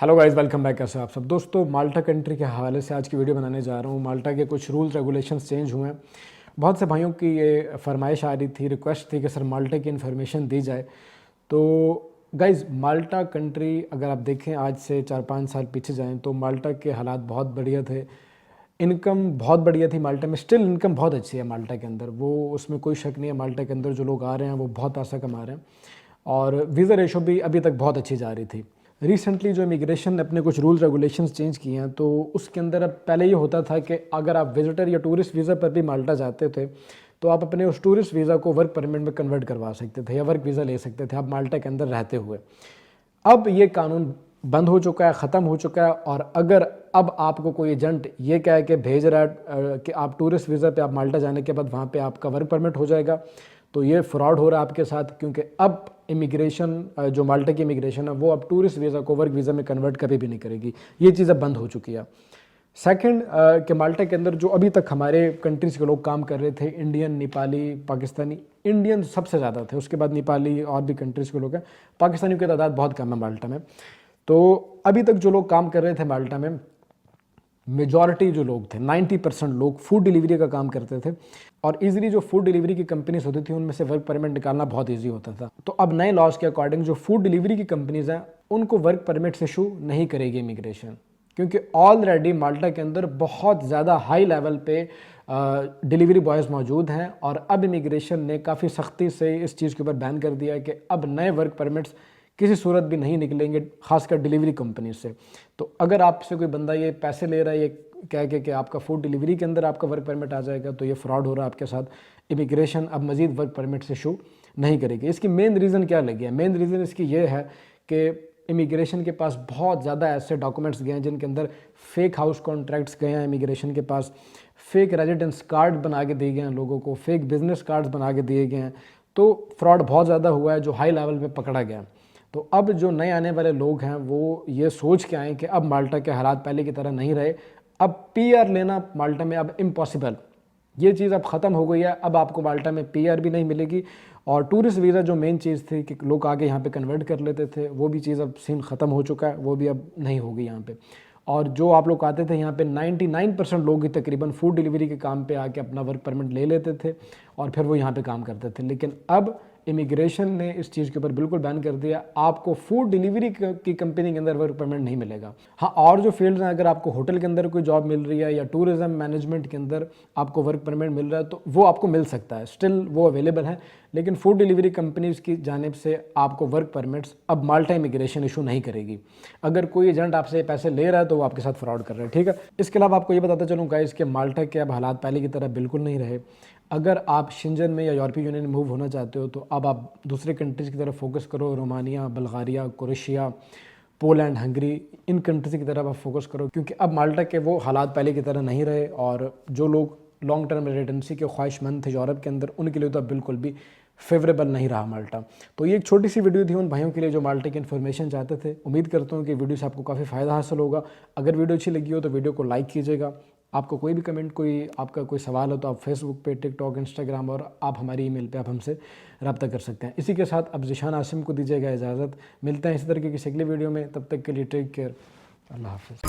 Hello guys, welcome back. कैसे हो आप सब दोस्तों। माल्टा कंट्री के हवाले से आज की वीडियो बनाने जा रहा हूँ। माल्टा के कुछ रूल्स रेगुलेशंस चेंज हुए हैं। बहुत से भाइयों की ये फरमाइश आ रही थी, रिक्वेस्ट थी कि सर माल्टा की इन्फॉर्मेशन दी जाए। तो गाइस, माल्टा कंट्री अगर आप देखें आज से 4-5 साल पीछे जाएं तो माल्टा के हालात बहुत बढ़िया थे। इनकम बहुत बढ़िया थी माल्टा में। स्टिल इनकम बहुत अच्छी है माल्टा के अंदर, वो उसमें कोई शक नहीं है। माल्टा के अंदर जो लोग आ रहे हैं वो बहुत पैसा कमा रहे हैं और वीज़ा रेशो भी अभी तक बहुत अच्छी जा रही थी। रिसेंटली जो इमिग्रेशन ने अपने कुछ रूल्स रेगुलेशंस चेंज किए हैं तो उसके अंदर अब पहले ये होता था कि अगर आप विजिटर या टूरिस्ट वीज़ा पर भी माल्टा जाते थे तो आप अपने उस टूरिस्ट वीज़ा को वर्क परमिट में कन्वर्ट करवा सकते थे या वर्क वीज़ा ले सकते थे आप माल्टा के अंदर रहते हुए। अब ये कानून बंद हो चुका है, ख़त्म हो चुका है। और अगर अब आपको कोई एजेंट ये कहे कि भेज रहा है कि आप टूरिस्ट वीज़ा पे आप माल्टा जाने के बाद वहाँ पे आपका वर्क परमिट हो जाएगा, तो ये फ्रॉड हो रहा है आपके साथ। क्योंकि अब इमिग्रेशन जो माल्टा की इमिग्रेशन है वो अब टूरिस्ट वीज़ा को वर्क वीज़ा में कन्वर्ट कभी भी नहीं करेगी। ये चीज़ अब बंद हो चुकी है। सेकंड कि माल्टा के अंदर जो अभी तक हमारे कंट्रीज़ के लोग काम कर रहे थे, इंडियन, नेपाली, पाकिस्तानी। इंडियन सबसे ज़्यादा थे, उसके बाद नेपाली और भी कंट्रीज़ के लोग हैं। पाकिस्तानियों की तादाद बहुत कम है माल्टा में। तो अभी तक जो लोग काम कर रहे थे माल्टा में, मेजॉरिटी जो लोग थे 90% लोग फूड डिलीवरी का काम करते थे। और इजीली जो फूड डिलीवरी की कंपनीज होती थी उनमें से वर्क परमिट निकालना बहुत इजी होता था। तो अब नए लॉज के अकॉर्डिंग जो फूड डिलीवरी की कंपनीज हैं उनको वर्क परमिट इशू नहीं करेगी इमिग्रेशन, क्योंकि ऑलरेडी माल्टा के अंदर बहुत ज़्यादा हाई लेवल पे डिलीवरी बॉयज़ मौजूद हैं। और अब इमिग्रेशन ने काफ़ी सख्ती से इस चीज़ के ऊपर बैन कर दिया है कि अब नए वर्क परमिट्स किसी सूरत भी नहीं निकलेंगे, खासकर डिलीवरी कंपनी से। तो अगर आपसे कोई बंदा ये पैसे ले रहा है ये कह के कि आपका फूड डिलीवरी के अंदर आपका वर्क परमिट आ जाएगा, तो ये फ्रॉड हो रहा है आपके साथ। इमिग्रेशन अब मज़ीद वर्क परमिट से इशू नहीं करेगी। इसकी मेन रीज़न क्या लगी है? मेन रीज़न इसकी ये है कि इमिग्रेशन के पास बहुत ज़्यादा ऐसे डॉक्यूमेंट्स गए हैं जिनके अंदर फेक हाउस कॉन्ट्रैक्ट्स गए हैं इमिग्रेशन के पास, फेक रेजिडेंस कार्ड बना के दिए गए हैं लोगों को, फेक बिजनेस कार्ड्स बना के दिए गए हैं। तो फ्रॉड बहुत ज़्यादा हुआ है जो हाई लेवल पे पकड़ा गया। तो अब जो नए आने वाले लोग हैं वो ये सोच के आए कि अब माल्टा के हालात पहले की तरह नहीं रहे। अब पीआर लेना माल्टा में अब इम्पॉसिबल, ये चीज़ अब ख़त्म हो गई है। अब आपको माल्टा में पीआर भी नहीं मिलेगी। और टूरिस्ट वीज़ा जो मेन चीज़ थी कि लोग आगे यहाँ पे कन्वर्ट कर लेते थे, वो भी चीज़ अब सीन ख़त्म हो चुका है, वो भी अब नहीं होगी यहाँ पे। और जो आप लोग आते थे यहाँ पे 99% लोग ही तकरीबन फूड डिलीवरी के काम पे आके अपना वर्क परमिट ले लेते थे और फिर वो यहाँ पे काम करते थे। लेकिन अब इमिग्रेशन ने इस चीज़ के ऊपर बिल्कुल बैन कर दिया। आपको फूड डिलीवरी की कंपनी के अंदर वर्क परमिट नहीं मिलेगा। हाँ, और जो फील्ड्स हैं, अगर आपको होटल के अंदर कोई जॉब मिल रही है या टूरिज्म मैनेजमेंट के अंदर आपको वर्क परमिट मिल रहा है तो वो आपको मिल सकता है, स्टिल वो अवेलेबल है। लेकिन फूड डिलीवरी कंपनीज़ की जानिब से आपको वर्क परमिट्स अब माल्टा इमिग्रेशन इशू नहीं करेगी। अगर कोई एजेंट आपसे पैसे ले रहा है तो वो आपके साथ फ्रॉड कर रहा है, ठीक है। इसके अलावा आपको ये बताता चलूँ गाइस कि माल्टा के अब हालात पहले की तरह बिल्कुल नहीं रहे। अगर आप शेंजन में या यूरोपीय यूनियन में मूव होना चाहते हो तो अब आप दूसरे कंट्रीज़ की तरफ फोकस करो। Romania, Bulgaria, Croatia, Poland, Hungary, इन कंट्रीज़ की तरफ आप फोकस करो, क्योंकि अब माल्टा के वो हालात पहले की तरह नहीं रहे। और जो लोग लॉन्ग टर्म रेजिडेंसी के ख्वाहिशमंद थे यूरोप के अंदर, उनके लिए तो अब बिल्कुल भी फेवरेबल नहीं रहा माल्टा। तो ये एक छोटी सी वीडियो थी उन भाइयों के लिए जो माल्टा की इन्फॉर्मेशन चाहते थे। उम्मीद करता हूँ कि वीडियो से आपको काफ़ी फ़ायदा हासिल होगा। अगर वीडियो अच्छी लगी हो तो वीडियो को लाइक कीजिएगा। आपको कोई भी कमेंट, आपका कोई सवाल हो तो आप फेसबुक पे, टिकटॉक, इंस्टाग्राम और आप हमारी ईमेल पे आप हमसे रब्ता कर सकते हैं। इसी के साथ अब ज़ीशान आसिम को दीजिएगा इजाज़त। मिलते हैं इसी तरह की किसी अगली वीडियो में, तब तक के लिए टेक केयर, अल्लाह हाफ़िज़।